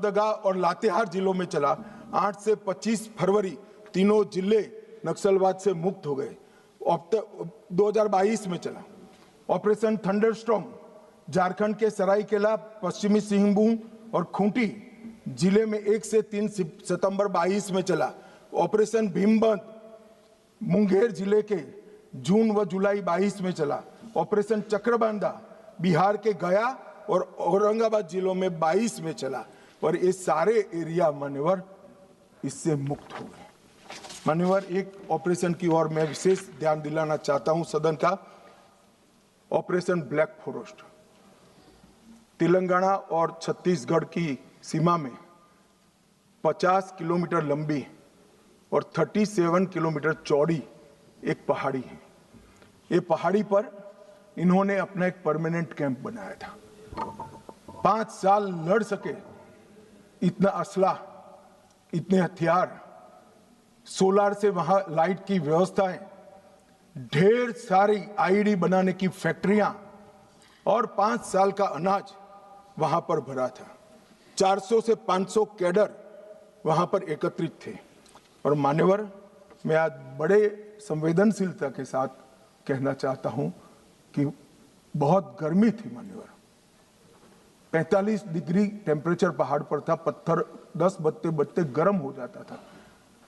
लोहरदगा और लातेहार जिलों में चला। 8 से 25 फरवरी तीनों जिले नक्सलवाद से मुक्त हो गए। 2022 में चला ऑपरेशन थंडरस्टॉर्म, झारखंड के सरायकेला, पश्चिमी सिंहभूम और खूंटी जिले में 1 से 3 सितंबर 22 में चला। ऑपरेशन भीमबंध मुंगेर जिले के जून व जुलाई 22 में चला। ऑपरेशन चक्रबांधा बिहार के गया और औरंगाबाद जिलों में 22 में चला और ये सारे एरिया मान्यवर इससे मुक्त हो गए। मान्यवर, एक ऑपरेशन की ओर मैं विशेष ध्यान दिलाना चाहता हूं सदन का। ऑपरेशन ब्लैक फॉरेस्ट तेलंगाना और छत्तीसगढ़ की सीमा में 50 किलोमीटर लंबी और 37 किलोमीटर चौड़ी एक पहाड़ी है। ये पहाड़ी पर इन्होंने अपना एक परमानेंट कैंप बनाया था। 5 साल लड़ सके इतना असला, इतने हथियार, सोलार से वहां लाइट की व्यवस्थाएं, ढेर सारी आईडी बनाने की फैक्ट्रियां और 5 साल का अनाज वहां पर भरा था। 400 से 500 कैडर वहां पर एकत्रित थे। और मान्यवर, मैं आज बड़े संवेदनशीलता के साथ कहना चाहता हूं कि बहुत गर्मी थी मान्यवर। 45 डिग्री टेम्परेचर पहाड़ पर था। पत्थर 10 बजते बजते गर्म हो जाता था।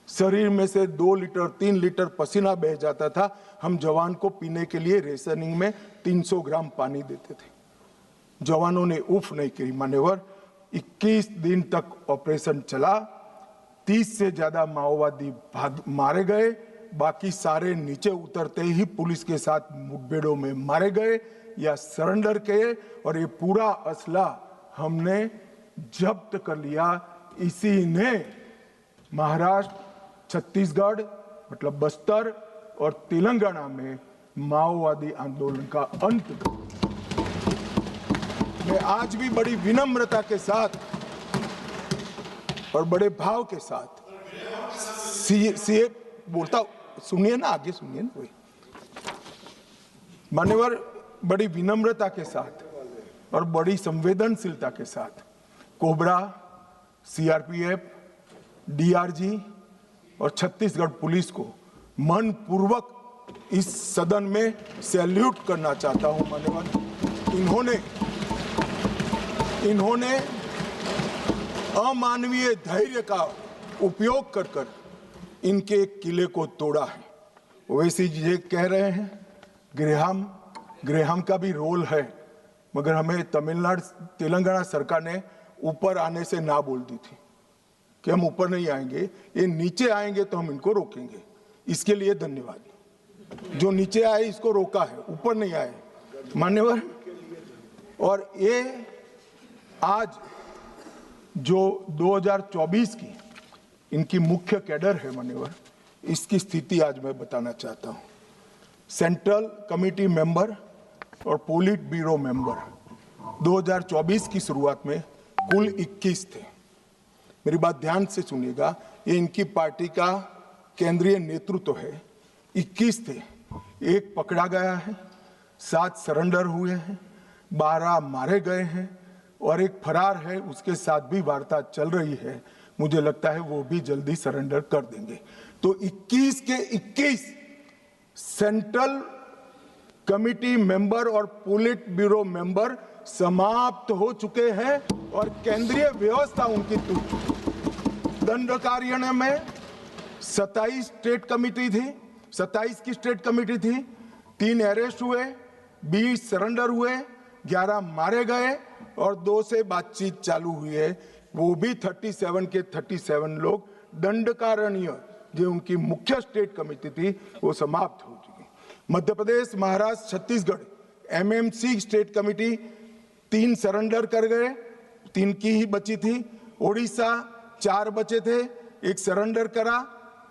शरीर में से 2 लीटर 3 लीटर पसीना बह जाता था। हम जवान को पीने के लिए रेशनिंग में 300 ग्राम पानी देते थे। जवानों ने उफ नहीं की मान्यवर। 21 दिन तक ऑपरेशन चला। 30 से ज्यादा माओवादी मारे गए। बाकी सारे नीचे उतरते ही पुलिस के साथ मुठभेड़ों में मारे गए या सरेंडर किए और ये पूरा असला हमने जब्त कर लिया। इसी ने महाराष्ट्र, छत्तीसगढ़ मतलब बस्तर और तेलंगाना में माओवादी आंदोलन का अंत कर। मैं आज भी बड़ी विनम्रता के साथ और बड़े भाव के साथ सीए बोलता, सुनिए ना, आगे सुनिए ना। वही मान्यवर, बड़ी विनम्रता के साथ और बड़ी संवेदनशीलता के साथ कोबरा, सीआरपीएफ, डीआरजी और छत्तीसगढ़ पुलिस को मन पूर्वक इस सदन में सैल्यूट करना चाहता हूं। मान्यवर, इन्होंने अमानवीय धैर्य का उपयोग कर इनके किले को तोड़ा है। वैसे ये कह रहे हैं ग्रेहाम का भी रोल है, मगर हमें तेलंगाना सरकार ने ऊपर आने से ना बोल दी थी कि हम ऊपर नहीं आएंगे, ये नीचे आएंगे तो हम इनको रोकेंगे। इसके लिए धन्यवाद। जो नीचे आए इसको रोका है, ऊपर नहीं आए मान्यवर। और ये आज जो 2024 की इनकी मुख्य कैडर है मान्यवर, इसकी स्थिति आज मैं बताना चाहता हूं। सेंट्रल कमेटी मेंबर और पोलिट ब्यूरो मेंबर 2024 की शुरुआत में कुल 21 थे। मेरी बात ध्यान से सुनिएगा, ये इनकी पार्टी का केंद्रीय नेतृत्व है। 21 थे, 1 पकड़ा गया है, 7 सरेंडर हुए हैं, 12 मारे गए हैं और 1 फरार है। उसके साथ भी वार्ता चल रही है। मुझे लगता है वो भी जल्दी सरेंडर कर देंगे। तो 21 के 21 सेंट्रल कमिटी मेंबर और पोलिट ब्यूरो मेंबर समाप्त हो चुके हैं और केंद्रीय व्यवस्था उनकी टूट चुकी। दंडकार्यालय में 27 स्टेट कमेटी थी, 27 की स्टेट कमेटी थी। 3 अरेस्ट हुए, 20 सरेंडर हुए, 11 मारे गए और 2 से बातचीत चालू हुई है। वो भी 37 के 37 लोग दंडकारण्य जो उनकी मुख्य स्टेट कमेटी थी वो समाप्त हो चुकी। Madhya Pradesh, Maharashtra, Chhattisgarh MMC state committee 3 surrender कर गए, 3 की ही बची थी। ओडिशा 4 बचे थे, 1 सरेंडर करा,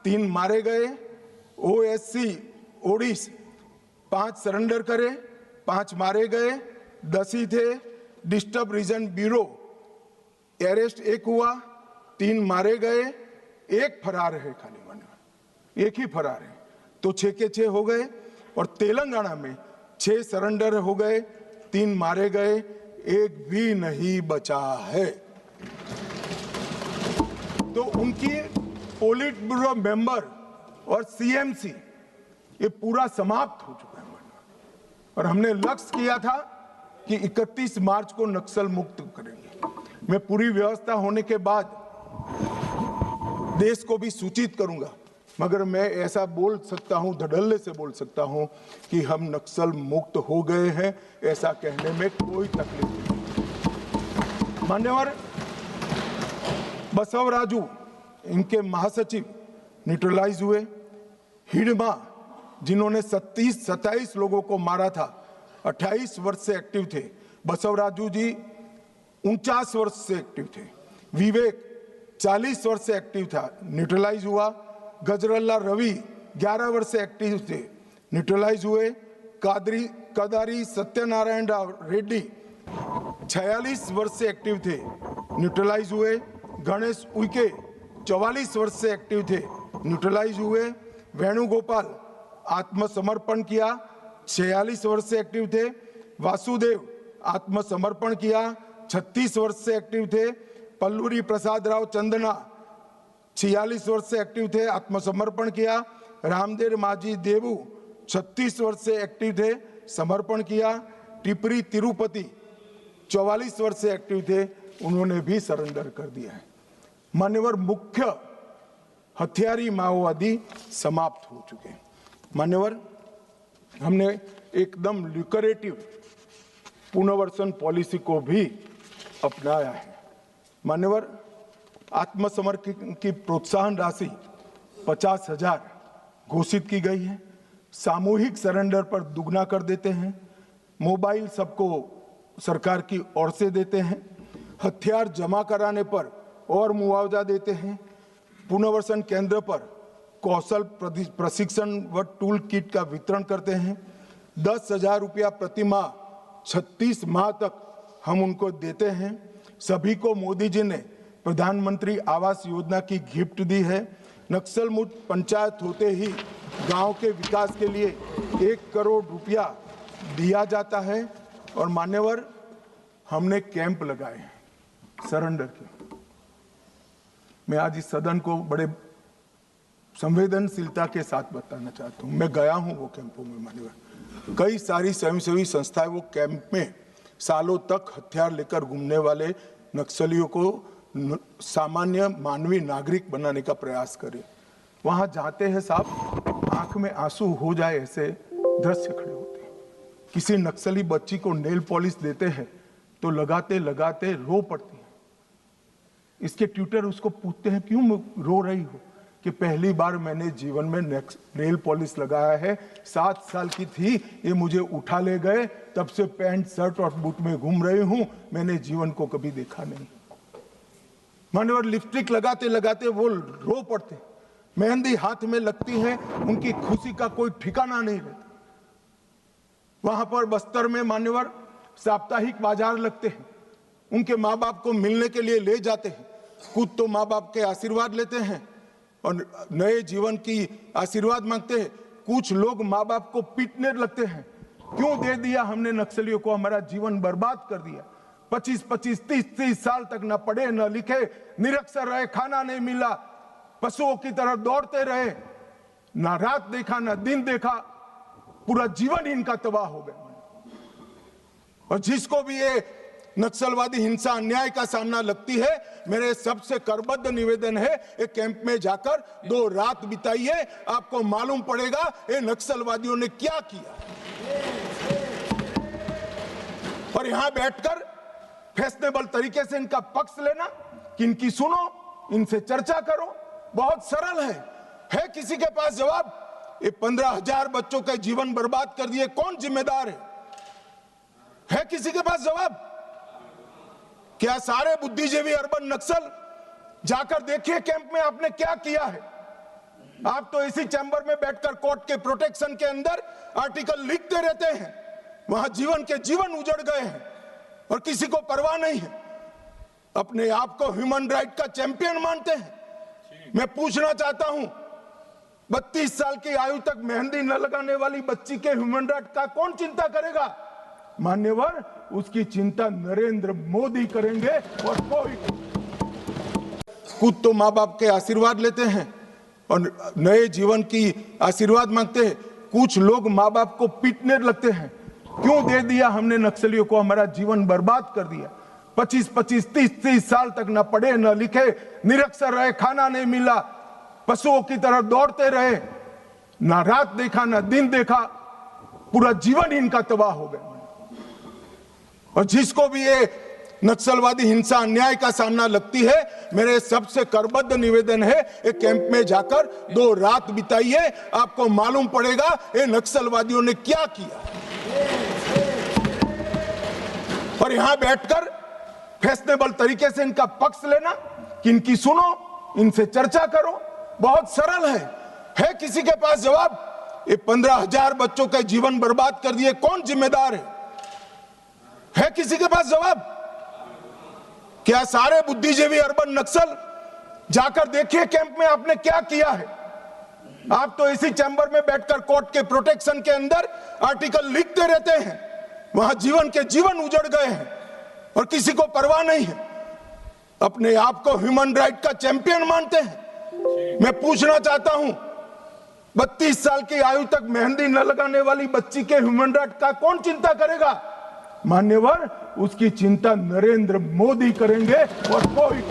3 मारे गए। ओएससी ओडिशा 5 सरेंडर करे, 5 मारे गए, 10 ही थे। डिस्टर्ब रीजन ब्यूरो अरेस्ट 1 हुआ, 3 मारे गए, 1 फरार है। खाली मान्यवर 1 ही फरार है, तो 6 के 6 हो गए। और तेलंगाना में 6 सरेंडर हो गए, 3 मारे गए, 1 भी नहीं बचा है। तो उनकी पोलिट ब्यूरो मेंबर और सीएमसी ये पूरा समाप्त हो चुका है। और हमने लक्ष्य किया था कि 31 मार्च को नक्सल मुक्त करेंगे। मैं पूरी व्यवस्था होने के बाद देश को भी सूचित करूंगा, मगर मैं ऐसा बोल सकता हूं, धड़ल्ले से बोल सकता हूं कि हम नक्सल मुक्त हो गए हैं, ऐसा कहने में कोई तकलीफ नहीं। मान्यवर बसवराजू इनके महासचिव न्यूट्रलाइज हुए। हिडमा जिन्होंने 27 लोगों को मारा था, 28 वर्ष से एक्टिव थे। बसवराजू जी 49 वर्ष से एक्टिव थे। विवेक 40 वर्ष से एक्टिव था, न्यूट्रलाइज हुआ। गजरल्ला रवि 11 वर्ष से एक्टिव थे, न्यूट्रलाइज हुए। कदारी सत्यनारायण रेड्डी 46 वर्ष से एक्टिव थे, न्यूट्रलाइज हुए। गणेश उइके 44 वर्ष से एक्टिव थे, न्यूट्रलाइज हुए। वेणुगोपाल आत्मसमर्पण किया, 46 वर्ष से एक्टिव थे। वासुदेव आत्मसमर्पण किया, 36 वर्ष से एक्टिव थे। पल्लूरी प्रसाद राव चंदना 46 वर्ष से एक्टिव थे, आत्मसमर्पण किया। रामदेव माझी देवू 36 वर्ष से एक्टिव थे, समर्पण किया। टिपरी तिरुपति 44 वर्ष से एक्टिव थे, उन्होंने भी सरेंडर कर दिया है। मान्यवर मुख्य हथियारी माओवादी समाप्त हो चुके हैं। मान्यवर हमने एकदम ल्यूक्रेटिव पुनर्वसन पॉलिसी को भी अपनाया है। मान्यवर आत्मसमर्पण की प्रोत्साहन राशि 50,000 घोषित की गई है। सामूहिक सरेंडर पर दुगना कर देते हैं। मोबाइल सबको सरकार की ओर से देते हैं। हथियार जमा कराने पर और मुआवजा देते हैं। पुनर्वसन केंद्र पर कौशल प्रशिक्षण व टूल किट का वितरण करते हैं। 10,000 रुपया प्रति माह 36 माह तक हम उनको देते हैं। सभी को मोदी जी ने प्रधानमंत्री आवास योजना की गिफ्ट दी है। नक्सल मुक्त पंचायत होते ही गांव के विकास के लिए 1 करोड़ रुपया दिया जाता है। और मान्यवर हमने कैंप लगाए हैं सरेंडर के। मैं आज इस सदन को बड़े संवेदनशीलता के साथ बताना चाहता हूं, मैं गया हूं वो कैंपों में। मान्यवर कई सारी स्वयंसेवी संस्थाएं वो कैंप में सालों तक हथियार लेकर घूमने वाले नक्सलियों को सामान्य मानवीय नागरिक बनाने का प्रयास करें। वहां जाते हैं साहब, आंख में आंसू हो जाए ऐसे दृश्य खड़े होते हैं। किसी नक्सली बच्ची को नेल पॉलिश देते हैं तो लगाते लगाते रो पड़ती है। इसके ट्यूटर उसको पूछते हैं क्यों रो रही हो, कि पहली बार मैंने जीवन में नेल पॉलिश लगाया है। 7 साल की थी, ये मुझे उठा ले गए, तब से पैंट शर्ट और बूट में घूम रही हूं, मैंने जीवन को कभी देखा नहीं। मान्यवर लिपस्टिक लगाते लगाते वो रो पड़ते। मेहंदी हाथ में लगती है, उनकी खुशी का कोई ठिकाना नहीं रहता। वहां पर बस्तर में मान्यवर साप्ताहिक बाजार लगते हैं, उनके माँ बाप को मिलने के लिए ले जाते हैं। खुद तो माँ बाप के आशीर्वाद लेते हैं और नए जीवन की आशीर्वाद मांगते हैं। कुछ लोग माँ बाप को पीटने लगते हैं, क्यों दे दिया हमने नक्सलियों को, हमारा जीवन बर्बाद कर दिया। 25-25, 30-30 साल तक न पढ़े न लिखे, निरक्षर रहे, खाना नहीं मिला, पशुओं की तरह दौड़ते रहे, ना रात देखा ना दिन देखा, पूरा जीवन इनका तबाह हो गया। और जिसको भी ये नक्सलवादी हिंसा अन्याय का सामना लगती है, मेरे सबसे करबद्ध निवेदन है, एक कैंप में जाकर 2 रात बिताइए, आपको मालूम पड़ेगा ये नक्सलवादियों ने क्या किया। और यहां बैठकर फैशनेबल तरीके से इनका पक्ष लेना, कि इनकी सुनो, इनसे चर्चा करो, बहुत सरल है किसी के पास जवाब? ये 15,000 बच्चों का जीवन बर्बाद कर दिए, कौन जिम्मेदार है किसी के पास जवाब? क्या सारे बुद्धिजीवी अर्बन नक्सल जाकर देखिए कैंप में आपने क्या किया है। आप तो इसी चैम्बर में बैठकर कोर्ट के प्रोटेक्शन के अंदर आर्टिकल लिखते रहते हैं, वहां जीवन के जीवन उजड़ गए हैं और किसी को परवाह नहीं है। अपने आप को ह्यूमन राइट का चैंपियन मानते हैं। मैं पूछना चाहता हूं, 32 साल की आयु तक मेहंदी न लगाने वाली बच्ची के ह्यूमन राइट का कौन चिंता करेगा? मान्यवर उसकी चिंता नरेंद्र मोदी करेंगे और कोई। खुद तो माँ बाप के आशीर्वाद लेते हैं और नए जीवन की आशीर्वाद मांगते हैं। कुछ लोग माँ बाप को पीटने लगते हैं, क्यों दे दिया हमने नक्सलियों को, हमारा जीवन बर्बाद कर दिया। 25-25, 30-30 साल तक न पढ़े न लिखे, निरक्षर रहे, खाना नहीं मिला, पशुओं की तरह दौड़ते रहे, ना रात देखा ना दिन देखा, पूरा जीवन ही इनका तबाह हो गया। और जिसको भी ये नक्सलवादी हिंसा अन्याय का सामना लगती है, मेरे सबसे करबद्ध निवेदन है, एक कैंप में जाकर 2 रात बिताइए, आपको मालूम पड़ेगा ये नक्सलवादियों ने क्या किया। और यहां बैठकर फैशनेबल तरीके से इनका पक्ष लेना, कि इनकी सुनो, इनसे चर्चा करो, बहुत सरल है किसी के पास जवाब? ये 15,000 बच्चों का जीवन बर्बाद कर दिए, कौन जिम्मेदार है किसी के पास जवाब? क्या सारे बुद्धिजीवी अर्बन नक्सल जाकर देखिए कैंप में आपने क्या किया है। आप तो इसी चैम्बर में बैठकर कोर्ट के प्रोटेक्शन के अंदर आर्टिकल लिखते रहते हैं, वहां जीवन के जीवन उजड़ गए हैं और किसी को परवाह नहीं है। अपने आप को ह्यूमन राइट का चैंपियन मानते हैं। मैं पूछना चाहता हूं, 32 साल की आयु तक मेहंदी न लगाने वाली बच्ची के ह्यूमन राइट का कौन चिंता करेगा? मान्यवर, उसकी चिंता नरेंद्र मोदी करेंगे और कोई